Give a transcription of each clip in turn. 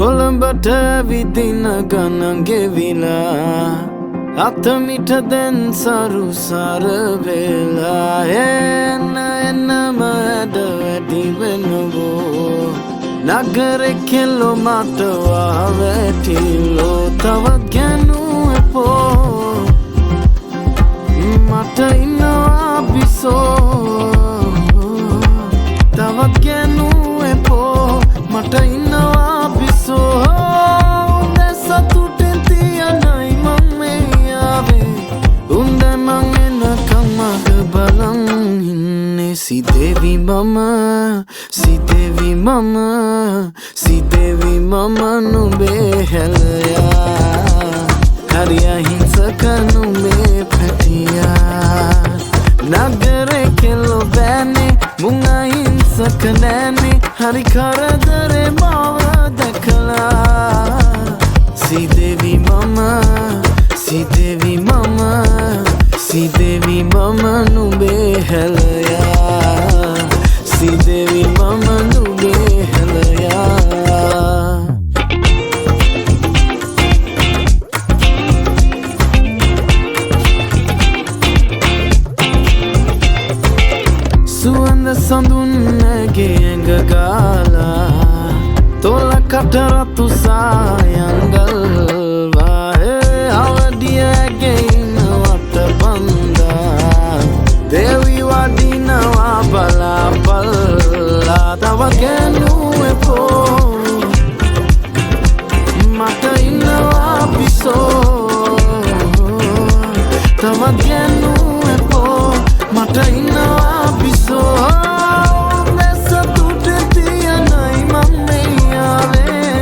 කොළඹට විදින ගණන් ගෙවිලා අතමිට දැන් සරු සර වෙලා එන්න එන්නම ඇද වැඩි වෙනවෝ නගරෙ කෙල්ලෝ මට වැටිලෝ තවත් ගැනු එපෝ මට ඉන්නවා බිසෝ තවත් ගැනු එපෝ මට ඉන්නවා බිසෝ දැස තුටෙන් තියනයි මං මේ ආවේ උන්ද මං එනකම් මග බලන් ඉන්නේ සිදෙවි මම සිදෙවි මම නුඹේ හැලයා හරි අහිංසක නුඹේ පැටියා නගරේ කෙල්ලෝ බෑනේ මුං අහිංසක නෑනේ හරි කරදරේ මාව දැකලා සිදෙවි මම නුඹේ හැලයා සිදෙවි මම නුඹේ හැලයා සුවඳ සඳුන් නැගේ ඇඟ ගාලා තොල කට රතු සායංගල්වා අවදිය ඇගෙයින වට බන්දා දෙවි වඩිනවා බලාපල්ලා තවත් ගැනු එපෝ මට ඉන්නවා බිසෝ තවත් ගැනු එපෝ මට ඉන්නවා බිසෝ දැස තුටෙන් තියනයි මං මේ ආවේ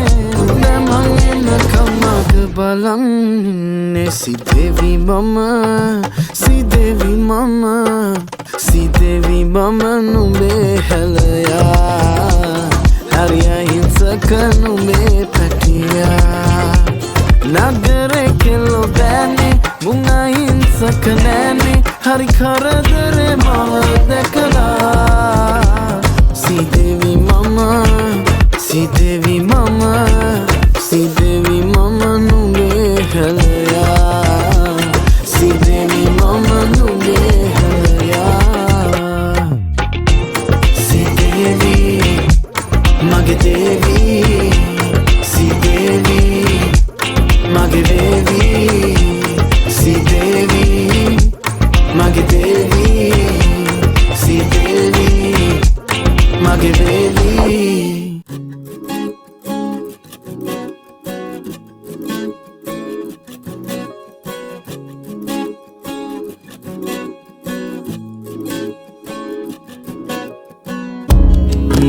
දැන් මං එනකම් මග බලන් ඉන්නේ සිදෙවි මම නුඹේ හැලයා හරි අහිංසක නුඹේ පැටියා නගරේ කෙල්ලෝ බෑනේ මුං අහිංසක නෑනේ හරි කරදරේ මාව දැකලා සිදෙවි මම නුඹේ හැලයා සිදෙවි මම නුඹේ හැලයා සිදෙවි මගේ දේවි සිදෙවි මගේ දේවි සිදෙවි මගේ දේවි සිදෙවි මගේ දේවි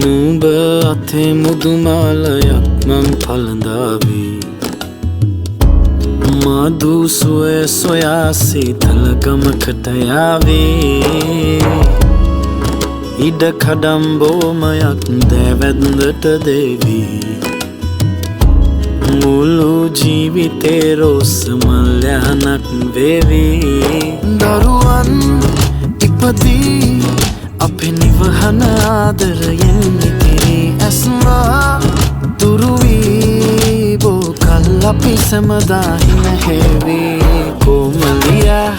නුඹ අතේ මුදුමාලයක් මං පළඳාවී මధు සුවේ සොයා සීතල ගමකට යාවේ ඉඩ කඩම් බොමයක් දැවැන්දට දෙවී මුළු ජීවිතේ රෝස මල්යනක් වේවී දරුවන් ඉපදී අපේ නිවහන ආදරයෙන් ඉතිරි ඇස්වා දුරුවී බෝකල් අපි සැමදාහින හැවී කොමලියා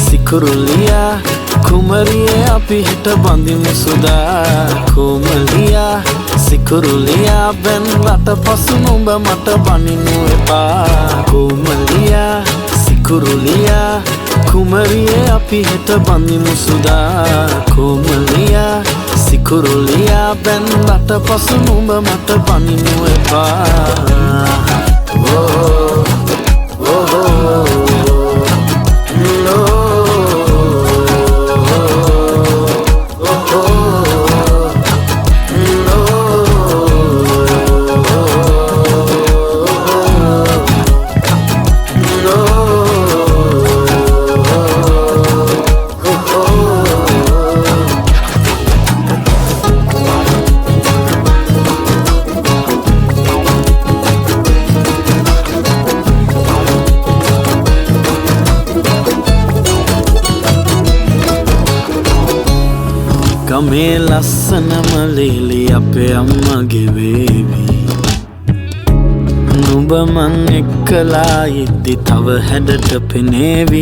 සිකුරුලියා කුමරියේ අපි හිට බඳිමු සුදා කොමලියා සිකුරුලියා බැන්වට පසු නුඹ මට බනිනු එපා කොමලියා සිකුරුලියා කුමරියේ අපි හිට බඳිමු සුදා කොමලියා සිකුරුලියා බැන්වට පසු නුඹ මට බනිනු එපා ගමේ ලස්සනම ලීලි අපේ අම්මගේ වේවි නුඹ මං එක්කලා ඉද්දි තව හැඩට පෙනේවි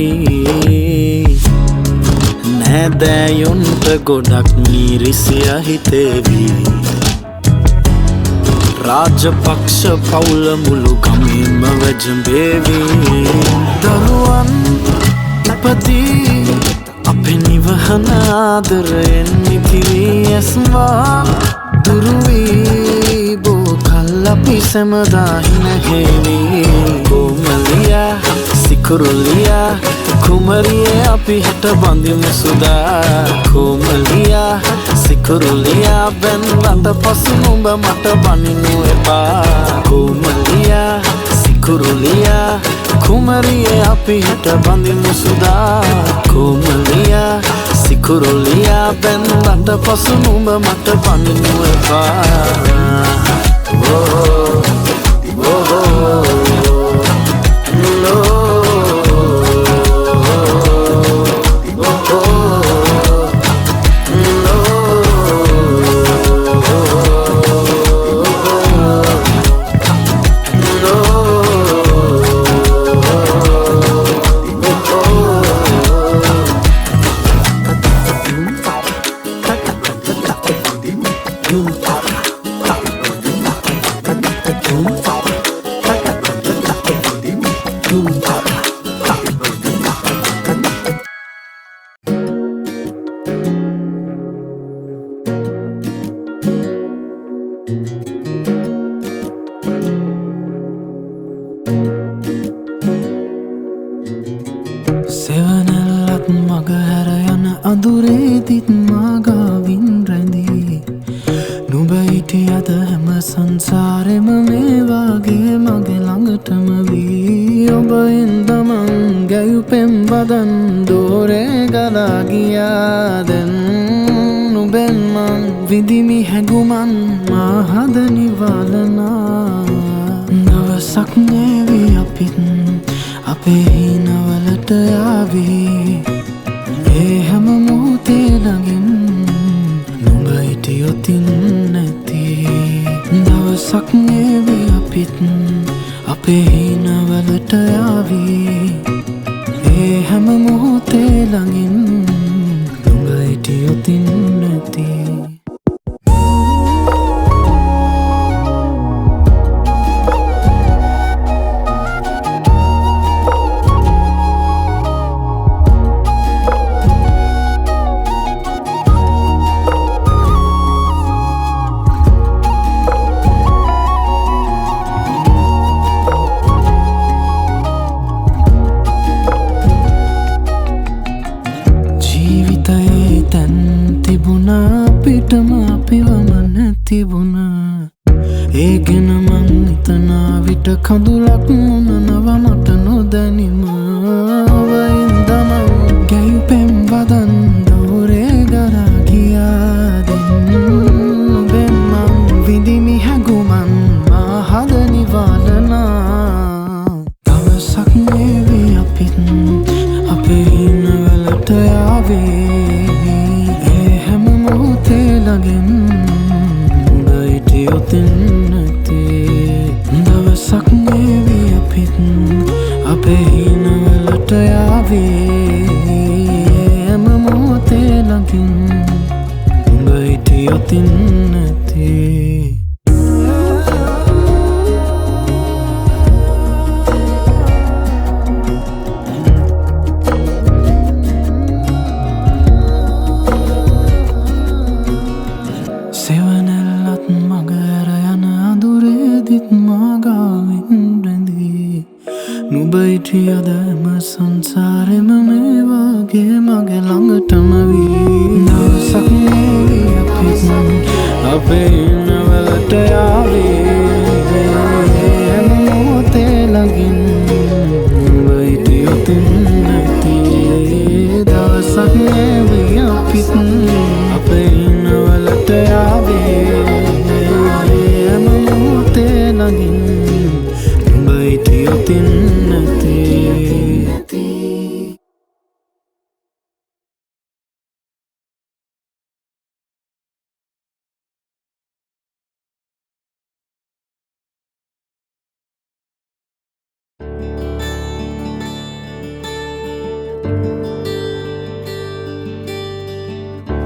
නෑදෑයොන්ට ගොඩක් මිරිසිය හිතේවි රාජපක්ෂ පවුල මුළු ගමේම වැජඹේවි දරුවන් උපදී අපේ නිවහන ආදරයෙන් ඉතිරී ඇස්වා දුරුවී බෝ කල් අපි සැමදා හිනහෙවි කොමලියා සිකුරුලියා කුමරියේ අපි හෙට බඳිමු සුදා කොමලියා සිකුරුලියා බැන්ලට පසු නුඹ මට බනිනු එපා කොමලියා සිකුරුලියා කුමරියේ අපි හෙට බඳිමු සුදා කොමලියා සිකුරුලියා බැන්ලට පසු නුඹ මට බනිනු එපා සෙවනැල්ලත් මග හැර යන අඳුරේදිත් මාගාවින් රැඳී නුඹ හිටියද හැම සංසාරෙම මේ වාගේ මගේ ළඟටම වී ඔබ ඉඳමං ගැයුපෙම් වදන් දෝරේ ගලා ගියා දැන් නුඹෙන් මං විඳිමි හැඟුමන් මා හද නිවලනා දවසක් නේවි අපිත් අපේ හිනවලට යාවී ඒ හැම මොහොතේ ළඟින් නුඹ හිටියොතින් නැති දවසක් නේවි අපිත් අපේ හිනවලට යාවී ඒ හැම මොහොතේ ළඟින් නුඹ හිටියොතින් නැති අපිටම අපිවම නැතිබුණා ඒ ගැන මං හිතනා විට කඳුලක් මුණනව මට නොදැනිම ඔබින්දම ගැයුපෙම් වදන් දෝරේ ගලා ගියා දැන් ඔබෙන් මං විඳිමි හැඟුමන් මා හද නිවලනා දවසක් නේවි අපිත් අපේ හිනවලට යාවේ ළඟින් නුඹ හිටියොතින් නැති දවසක් නේවි අපිත් අපේ හිනවලට යාවේ හැම මොහොතේ ළඟින් නුඹ හිටියොතින් නැති සෙවනැල්ලත් මග ඇර යන අඳුරේදිත් මාගාවින් රැඳී නුඹ හිටියද හැම සංසාරෙම මේ වාගේ මගේ ළඟටම වී දවසක් නේවි අපිත් අපේ හිනවලට යාවේ හැම මොහොතේ ළඟින් නුඹ හිටියොතින් නැති දවසක් නේවි අපිත් අපේ හිනවලට යාවේ හැම මොහොතේ ළඟින් නුඹ හිටියොතින් නැති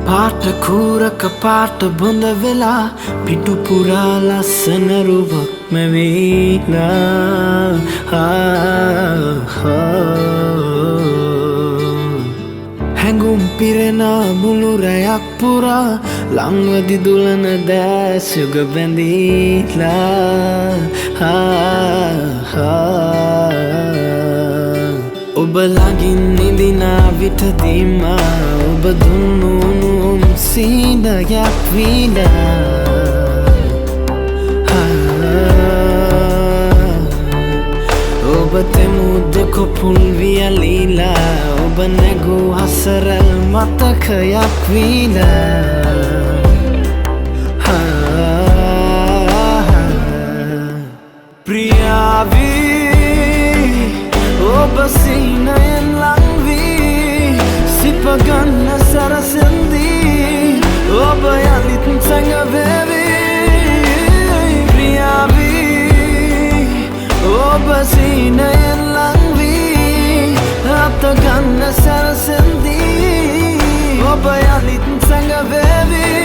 පාට කූරක පාට බොඳ වෙලා පිටු පුරා ලස්සන රුවක් මැවිලා හැඟුම් පිරෙන මුළු රැයක් පුරා ලංවදි දුලන දැස් යුග බැඳීලා ඔබ ළඟින් නිදිනා විටදීම ඔබ දුන්නුම් සීනයක් වීලා ඔබ තෙමුද කොපුල් වියලීලා ඔබ නැගූ හසරල් මතකයක් වීලා ප්‍රියාවී ඔබ සීනයෙන් ලංවී සිපගන්න සරසන්දී ඔබ යලිත් සැඟවේවී ප්‍රියාවී ඔබ සීනයෙන් ලංවී අතගන්න සරසන්දී ඔබ යලිත් සැඟවේවී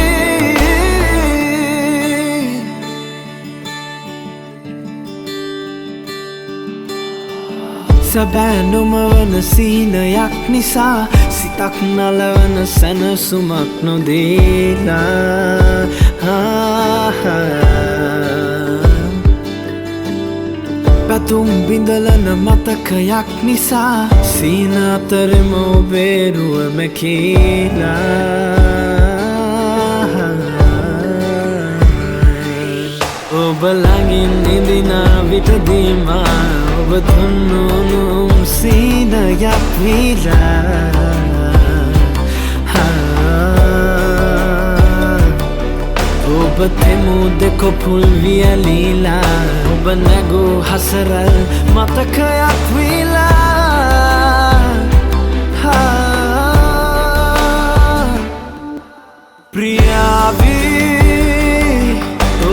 සැබෑ නොමවන සීනයක් නිසා සිතක් නලවන සැනසුමක් නොදීලා පැතුම් බිඳලන මතකයක් නිසා සීන අතරම ඔබේරුව මැකීලා ඔබ ළඟින් නිදිනා විටදීම ඔබ දුන්නුම් සීනයක් වීලා ඔබ තෙමුද කොපුල් වියලීලා ඔබ නැගූ හසරල් මතකයක් වීලා ප්‍රියාවී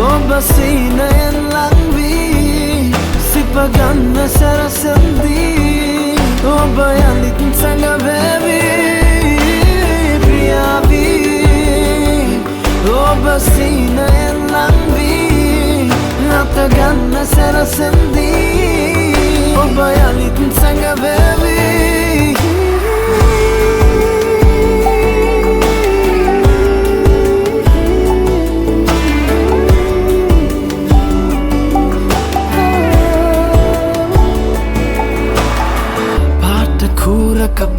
ඔබ සීනයෙන් ලංවී සිපගන්න සරසන්දී ඔබ යලිත් සැඟවේවී ප්‍රියාවී ඔබ සීනයෙන් ලංවී අතගන්න සරසන්දී ඔබ යලිත් සැඟවේවී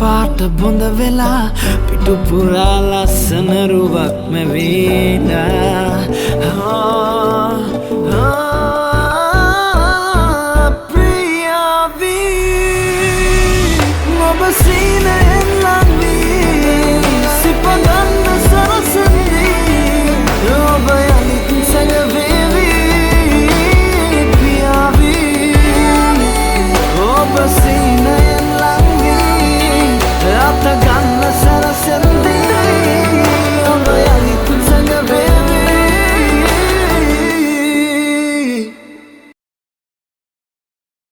පාට බොඳ වෙලා පිටු පුරා ලස්සන රුවක් මැවිලා